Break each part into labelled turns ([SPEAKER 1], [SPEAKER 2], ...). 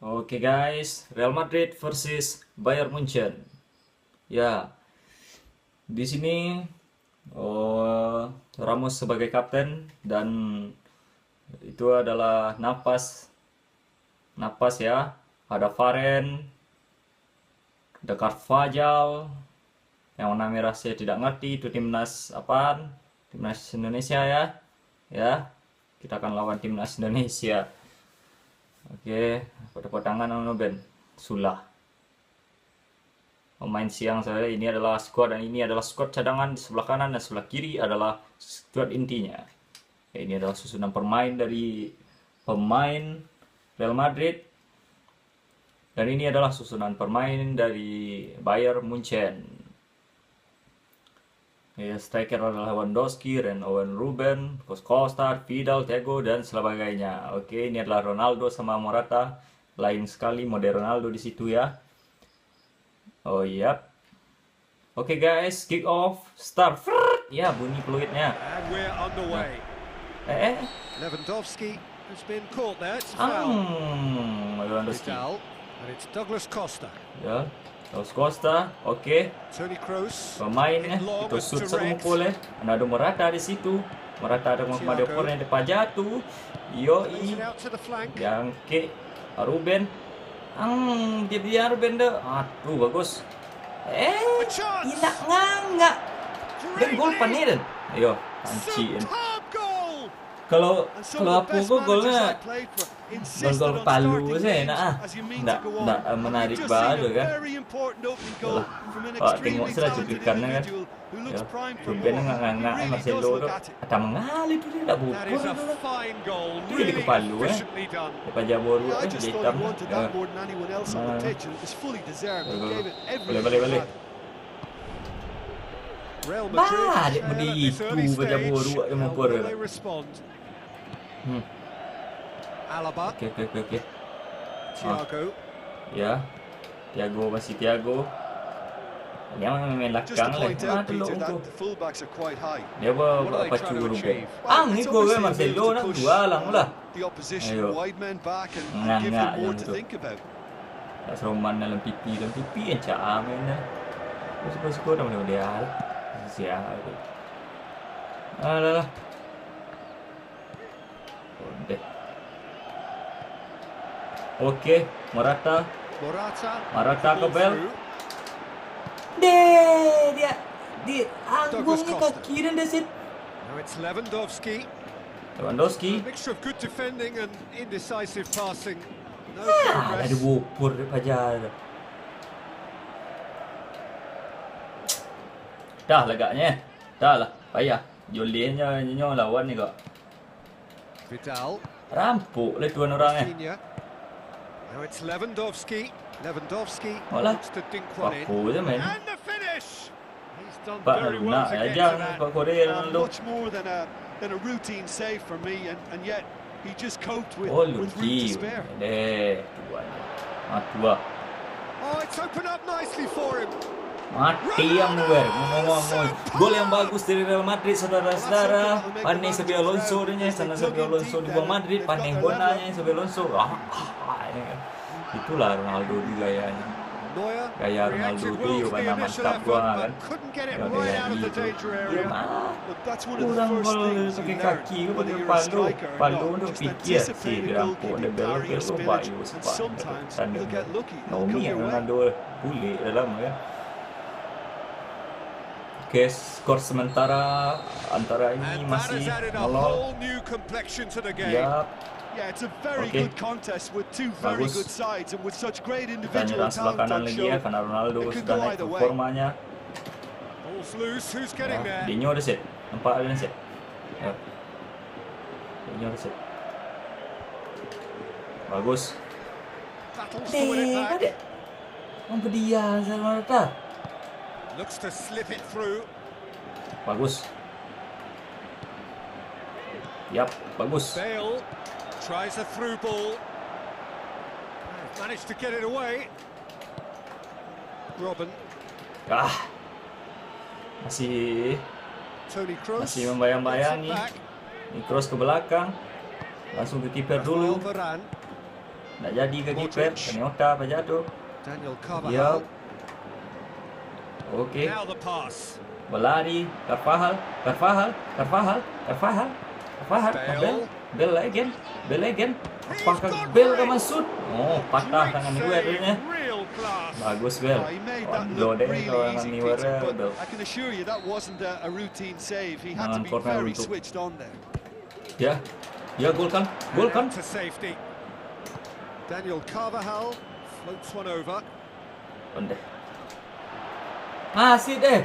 [SPEAKER 1] Oke guys, Real Madrid versus Bayern Munchen. Ya, di sini Ramos sebagai kapten dan itu adalah napas ya. Ada Varane, ada Carvajal, yang warna merah saya tidak ngerti itu timnas apaan? Timnas Indonesia ya. Ya, kita akan lawan timnas Indonesia. Oke, pada tangan Ben Sulah. Pemain siang saya ini adalah squad dan ini adalah squad cadangan di sebelah kanan dan sebelah kiri adalah squad intinya. Ya, ini adalah susunan pemain dari pemain Real Madrid dan ini adalah susunan pemain dari Bayern Munchen. Ya, striker adalah Lewandowski, Owen Ruben, Costa, Vidal, Thiago, dan sebagainya. Oke, ini adalah Ronaldo sama Morata. Lain sekali mode Ronaldo di situ ya. Oh iya. Oke guys, kick off, start. Ya, bunyi peluitnya.
[SPEAKER 2] And we're underway.
[SPEAKER 1] Lewandowski
[SPEAKER 2] has been caught there. It's foul.
[SPEAKER 1] Lewandowski.
[SPEAKER 2] Vidal, and it's Douglas Costa.
[SPEAKER 1] Ya, Douglas Costa. Oke.
[SPEAKER 2] Toni Kroos.
[SPEAKER 1] Pemainnya itu shoot semukul ya. Ada Morata di situ. Morata ada Muhammad Depor yang depan jatuh. Yoi. Yang ke Ruben. Dia Ruben deh. Aduh bagus. Tidak nggak. Dan gol panen. Ayo, panciin. Kalau aku golnya gol palu saya enggak menarik banget kan. Tengok sudah cuplikannya kan. Ya, Ruben nggak Marcelo tuh kata mengalir tuh dia enggak bukur itu jadi kepalu Pak Jaboru jadi hitam. Balik. Balik begitu Pak Jaboru yang mengukur.
[SPEAKER 2] Alaba.
[SPEAKER 1] Oke.
[SPEAKER 2] Thiago.
[SPEAKER 1] Ya. Masih Thiago. Dia main belakang lah. Dulu aku. Dia apa curu be. Ini gol Marcelo nak dua lang lah. Ayo. Enggak yang itu. Roman dalam pipi yang camen dah. Terus dah modal. Sial. Alah. Oke, Morata ke bel. Dia anggungnya ke kiri dah sit.
[SPEAKER 2] Now it's Lewandowski.
[SPEAKER 1] Mixture
[SPEAKER 2] of good defending and indecisive passing. No
[SPEAKER 1] progress. Ada bupur pajar. Dah lagaknya. Dah lah, payah. Jolinya lawan ni kok.
[SPEAKER 2] Vidal.
[SPEAKER 1] Rampuk lah tuan orangnya.
[SPEAKER 2] Now it's Lewandowski
[SPEAKER 1] looks
[SPEAKER 2] to dink one in. And the finish. He's done very well to get to that.
[SPEAKER 3] Much more than a routine save for me, and yet he just coped with room to spare.
[SPEAKER 2] Oh, it's opened up nicely for him.
[SPEAKER 1] Mati yang ngomong. Gol yang bagus dari Real Madrid saudara-saudara. Pane Xabi Alonso di bawah Madrid, pane bonanya Xabi Alonso. Itulah Ronaldo di gayanya. Gaya Ronaldo itu mana mantap gua kan. Kurang gol pakai kaki ke pakai palu untuk pikir sih dia rampuk ada belok bayu sebab Naomi Ronaldo boleh dalam ya. Oke, skor sementara antara ini masih 0. Ya. Oke. Bagus. Kita nyerang sebelah kanan lagi ya karena Ronaldo sudah naik performanya. Dinyo ada set. Nampak ada set. Ya. Dinyo ada set. Bagus. Ada. Dia sama Morata.
[SPEAKER 2] Looks to slip it through.
[SPEAKER 1] Bagus. Yap, bagus.
[SPEAKER 2] Bale tries a through ball. Managed to get it away. Robin.
[SPEAKER 1] Masih
[SPEAKER 2] Toni Kroos.
[SPEAKER 1] Masih membayang-bayangi. Kroos ke belakang. Langsung ke kiper dulu. Tak jadi ke kiper. Keniota Pajatu.
[SPEAKER 3] Daniel
[SPEAKER 1] Yup.
[SPEAKER 3] Carvajal.
[SPEAKER 1] Okey.
[SPEAKER 3] Now the pass.
[SPEAKER 1] Berlari. Carvajal. Bel again. Apakah Bel ke masuk? Oh, patah tangan gue adanya.
[SPEAKER 3] Real class.
[SPEAKER 1] Bagus Bel.
[SPEAKER 3] He made that
[SPEAKER 1] Blow
[SPEAKER 3] look
[SPEAKER 1] deh
[SPEAKER 3] really
[SPEAKER 1] kalau
[SPEAKER 3] easy,
[SPEAKER 1] ni
[SPEAKER 3] Peter,
[SPEAKER 1] wara
[SPEAKER 3] but
[SPEAKER 1] Bel.
[SPEAKER 3] I can assure you that wasn't a routine save. He had to be
[SPEAKER 1] Corner
[SPEAKER 3] very
[SPEAKER 1] untuk-
[SPEAKER 3] switched on there.
[SPEAKER 1] Ya. Ya, gol kan.
[SPEAKER 3] And out to safety. Daniel Carvajal floats one over.
[SPEAKER 1] Pandai. Asyik deh.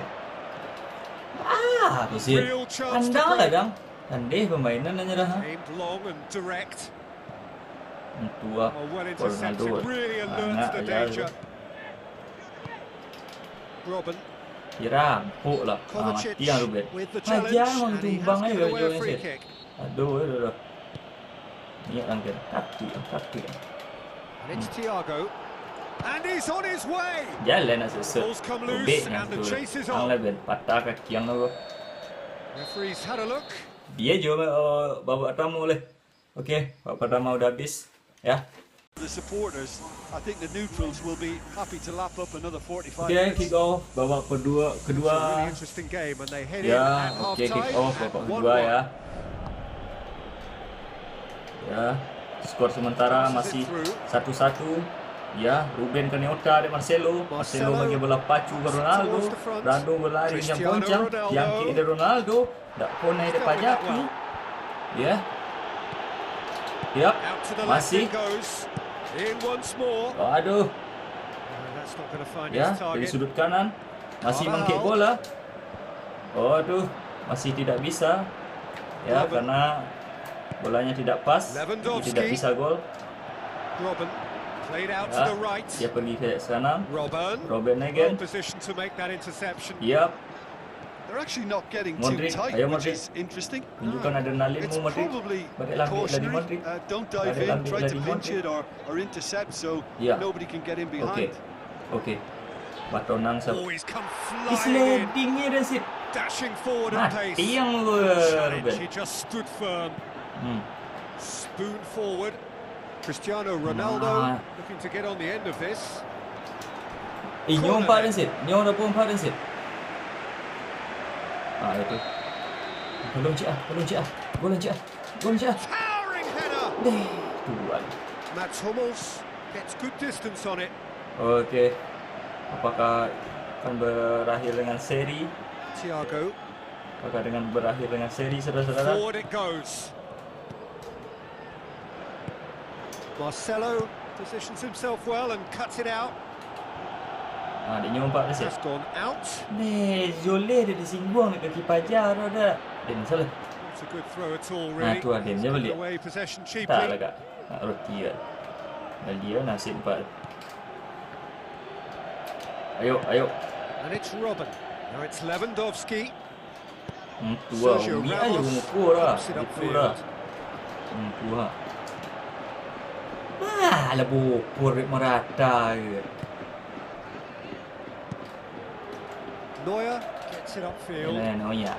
[SPEAKER 1] Tu sih.
[SPEAKER 3] Real chance to
[SPEAKER 1] Pandang lah
[SPEAKER 3] break.
[SPEAKER 1] dang. Pandai permainan aja dah.
[SPEAKER 3] Aimed long and direct.
[SPEAKER 1] Tua.
[SPEAKER 3] Oh, well
[SPEAKER 1] Ronaldo.
[SPEAKER 3] intercepted. Really alerts the danger. Robin.
[SPEAKER 1] Kira empuk lah.
[SPEAKER 3] Kovacic
[SPEAKER 1] Mati yang Ruben.
[SPEAKER 3] with the challenge,
[SPEAKER 1] Ajar orang
[SPEAKER 3] and he has
[SPEAKER 1] tumbang aja
[SPEAKER 3] given away a
[SPEAKER 1] ujungnya
[SPEAKER 3] free
[SPEAKER 1] sih.
[SPEAKER 3] kick.
[SPEAKER 1] Aduh. Ni angkat kaki.
[SPEAKER 3] And it's Thiago. And he's on his way.
[SPEAKER 1] Jalan nak sesat.
[SPEAKER 3] Balls come loose
[SPEAKER 1] Robek
[SPEAKER 3] and
[SPEAKER 1] yang
[SPEAKER 3] the
[SPEAKER 1] tu.
[SPEAKER 3] chase is
[SPEAKER 1] Ang
[SPEAKER 3] on.
[SPEAKER 1] level patah kaki yang tu.
[SPEAKER 3] Referee's had a look.
[SPEAKER 1] Dia je babak pertama boleh. Okey, babak pertama udah habis. Ya.
[SPEAKER 3] The supporters, I think the neutrals will be happy to lap up another 45
[SPEAKER 1] Okey,
[SPEAKER 3] minutes.
[SPEAKER 1] kick off babak kedua.
[SPEAKER 3] It's a really interesting game and they head in
[SPEAKER 1] Ya,
[SPEAKER 3] at
[SPEAKER 1] okey, kick
[SPEAKER 3] half-time
[SPEAKER 1] off
[SPEAKER 3] at
[SPEAKER 1] babak
[SPEAKER 3] 1-1.
[SPEAKER 1] kedua ya. Ya, skor sementara masih 1-1. Ya, Ruben ke Neota de Marcelo bagi bola pacu ke Ronaldo. Ronaldo berlari yang goncang, yang kick de Ronaldo, dak konai de Pajatu. Ya. Yap,
[SPEAKER 3] Out to the left
[SPEAKER 1] masih.
[SPEAKER 3] it goes. In once more.
[SPEAKER 1] Aduh,
[SPEAKER 3] That's not going to find
[SPEAKER 1] ya,
[SPEAKER 3] its
[SPEAKER 1] dari
[SPEAKER 3] target.
[SPEAKER 1] sudut kanan masih mengkick bola. Aduh, masih tidak bisa. Ya, karena bolanya tidak pas, jadi tidak bisa gol.
[SPEAKER 3] Robin played out to
[SPEAKER 1] Ya,
[SPEAKER 3] the right.
[SPEAKER 1] dia pergi ke sana.
[SPEAKER 3] Robin
[SPEAKER 1] Robin
[SPEAKER 3] well
[SPEAKER 1] again.
[SPEAKER 3] positioned to make that interception.
[SPEAKER 1] Yap,
[SPEAKER 3] They're actually not getting
[SPEAKER 1] Modric,
[SPEAKER 3] too tight,
[SPEAKER 1] ayo
[SPEAKER 3] which
[SPEAKER 1] Modric.
[SPEAKER 3] is interesting.
[SPEAKER 1] tunjukkan adrenalinmu
[SPEAKER 3] It's
[SPEAKER 1] Modric.
[SPEAKER 3] probably
[SPEAKER 1] Balik lagi
[SPEAKER 3] cautionary.
[SPEAKER 1] Modric.
[SPEAKER 3] Don't dive
[SPEAKER 1] Balik
[SPEAKER 3] in,
[SPEAKER 1] lagi
[SPEAKER 3] try to
[SPEAKER 1] Modric.
[SPEAKER 3] pinch it or intercept so
[SPEAKER 1] Yeah.
[SPEAKER 3] nobody can get in
[SPEAKER 1] Okey.
[SPEAKER 3] behind.
[SPEAKER 1] Okey. Batonang sa
[SPEAKER 3] Oh, he's come
[SPEAKER 1] Is
[SPEAKER 3] flying in,
[SPEAKER 1] leading ni dah sit.
[SPEAKER 3] dashing forward at
[SPEAKER 1] Mati
[SPEAKER 3] pace.
[SPEAKER 1] yang
[SPEAKER 3] Challenge,
[SPEAKER 1] Ruben.
[SPEAKER 3] he just stood firm,
[SPEAKER 1] Hmm.
[SPEAKER 3] spoon forward. Cristiano Ronaldo
[SPEAKER 1] Ah.
[SPEAKER 3] looking to get on the end of this.
[SPEAKER 1] Nyo empat dah sit. Nyo dah pun empat dah sit. Itu. Tolong cik ah. Gol cik ah.
[SPEAKER 3] Towering header.
[SPEAKER 1] Tuan.
[SPEAKER 3] Mats Hummels gets good distance on it.
[SPEAKER 1] Okey. Apakah akan berakhir dengan seri?
[SPEAKER 3] Thiago,
[SPEAKER 1] Apakah dengan berakhir dengan seri saudara-saudara?
[SPEAKER 3] forward it goes. Marcelo positions himself well and cuts it out.
[SPEAKER 1] Dia nyo empat dah sit.
[SPEAKER 3] Has gone out.
[SPEAKER 1] Zole dia disinggung dekat kipas jar dah. Dia salah.
[SPEAKER 3] Not a good throw at all, really.
[SPEAKER 1] tu ada, dia
[SPEAKER 3] Given
[SPEAKER 1] balik.
[SPEAKER 3] away possession
[SPEAKER 1] Tak
[SPEAKER 3] cheaply.
[SPEAKER 1] lah kak. Nak roti kan. Dan dia nasib empat. Ayo.
[SPEAKER 3] And it's Robin. Now it's Lewandowski.
[SPEAKER 1] Tua
[SPEAKER 3] Sergio
[SPEAKER 1] umi aja
[SPEAKER 3] Ramos
[SPEAKER 1] mengukur lah.
[SPEAKER 3] pops it
[SPEAKER 1] Itu
[SPEAKER 3] upfield.
[SPEAKER 1] lah. Tua. Lah bukur merata je.
[SPEAKER 3] Neuer gets it upfield.
[SPEAKER 1] Noya.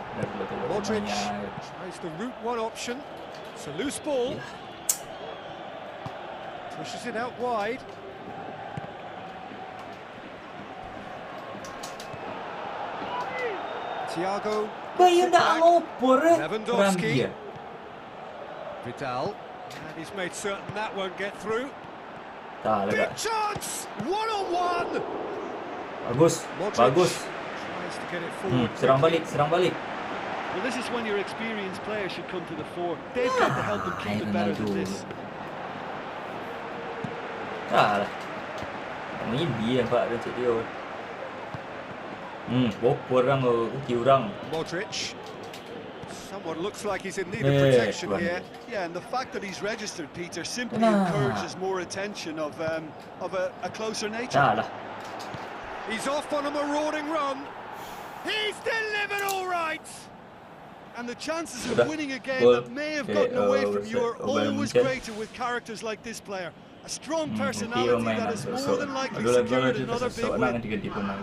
[SPEAKER 3] Modric tries the route one option. It's a loose ball.
[SPEAKER 1] Yeah.
[SPEAKER 3] Pushes it out wide. Thiago.
[SPEAKER 1] Bayang
[SPEAKER 3] gets it
[SPEAKER 1] tak
[SPEAKER 3] back.
[SPEAKER 1] ngopor
[SPEAKER 3] Lewandowski.
[SPEAKER 1] dia.
[SPEAKER 3] Vidal. And he's made certain that won't get through.
[SPEAKER 1] Tak lah
[SPEAKER 3] Big
[SPEAKER 1] kak.
[SPEAKER 3] chance! One-on-one!
[SPEAKER 1] Bagus.
[SPEAKER 3] Modric
[SPEAKER 1] Bagus.
[SPEAKER 3] tries to get it forward.
[SPEAKER 1] Serang
[SPEAKER 3] quickly.
[SPEAKER 1] balik.
[SPEAKER 3] Well, this is when your experienced players should come to the fore. They've got to help them keep it better than this.
[SPEAKER 1] Tak lah. Ini dia nampak dia dia. Bopor orang kaki orang.
[SPEAKER 3] Modric. Someone looks like he's in need of
[SPEAKER 1] Yeah,
[SPEAKER 3] protection
[SPEAKER 1] Tuan.
[SPEAKER 3] here. Yeah, and the fact that he's registered, Peter, simply
[SPEAKER 1] Nah.
[SPEAKER 3] encourages more attention of a closer nature.
[SPEAKER 1] Tak lah.
[SPEAKER 3] He's off on a marauding run. He's delivered all right. And the chances of
[SPEAKER 1] Sudah.
[SPEAKER 3] winning a game
[SPEAKER 1] Gol.
[SPEAKER 3] that may have
[SPEAKER 1] Okay,
[SPEAKER 3] gotten away from you are
[SPEAKER 1] Bayern
[SPEAKER 3] always
[SPEAKER 1] Munchen.
[SPEAKER 3] greater with characters like this player. A strong
[SPEAKER 1] Okey,
[SPEAKER 3] personality
[SPEAKER 1] pemain
[SPEAKER 3] that has
[SPEAKER 1] nak
[SPEAKER 3] more than likely
[SPEAKER 1] Dua
[SPEAKER 3] secured
[SPEAKER 1] tu
[SPEAKER 3] another big
[SPEAKER 1] seorang
[SPEAKER 3] win.
[SPEAKER 1] tiga pemain.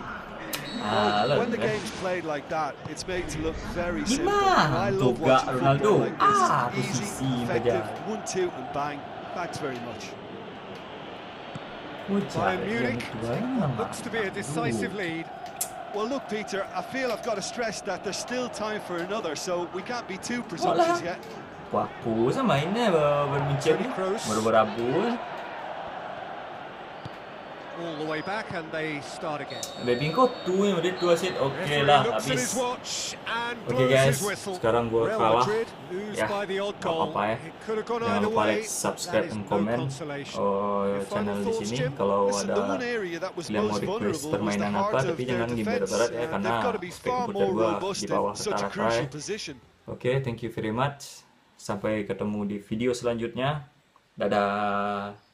[SPEAKER 3] When the game's played like that, it's made to look very simple.
[SPEAKER 1] Gimana
[SPEAKER 3] I love
[SPEAKER 1] tuga
[SPEAKER 3] watching
[SPEAKER 1] Ronaldo?
[SPEAKER 3] football like this.
[SPEAKER 1] Ah,
[SPEAKER 3] Easy,
[SPEAKER 1] posisi
[SPEAKER 3] effective,
[SPEAKER 1] saja.
[SPEAKER 3] 1-2 and bang. Thanks very much. Bayern Munich looks to be a decisive lead. Well, look, Peter, I feel I've got to stress that there's still time for another, so we can't be too presumptuous yet.
[SPEAKER 1] Wapu sa mainnya berbincang berberabu.
[SPEAKER 3] All the way back and they start again.
[SPEAKER 1] Baby kau tu yang udah 2 set, oke lah habis. Oke guys, sekarang gua kalah. Ya, gak apa-apa ya. Jangan lupa like, subscribe, dan komen channel di sini. Kalau ada yang mau request permainan apa, tapi jangan game berat ya, karena spek komputer gua di bawah rata-rata ya. Oke, thank you very much. Sampai ketemu di video selanjutnya. Dadah.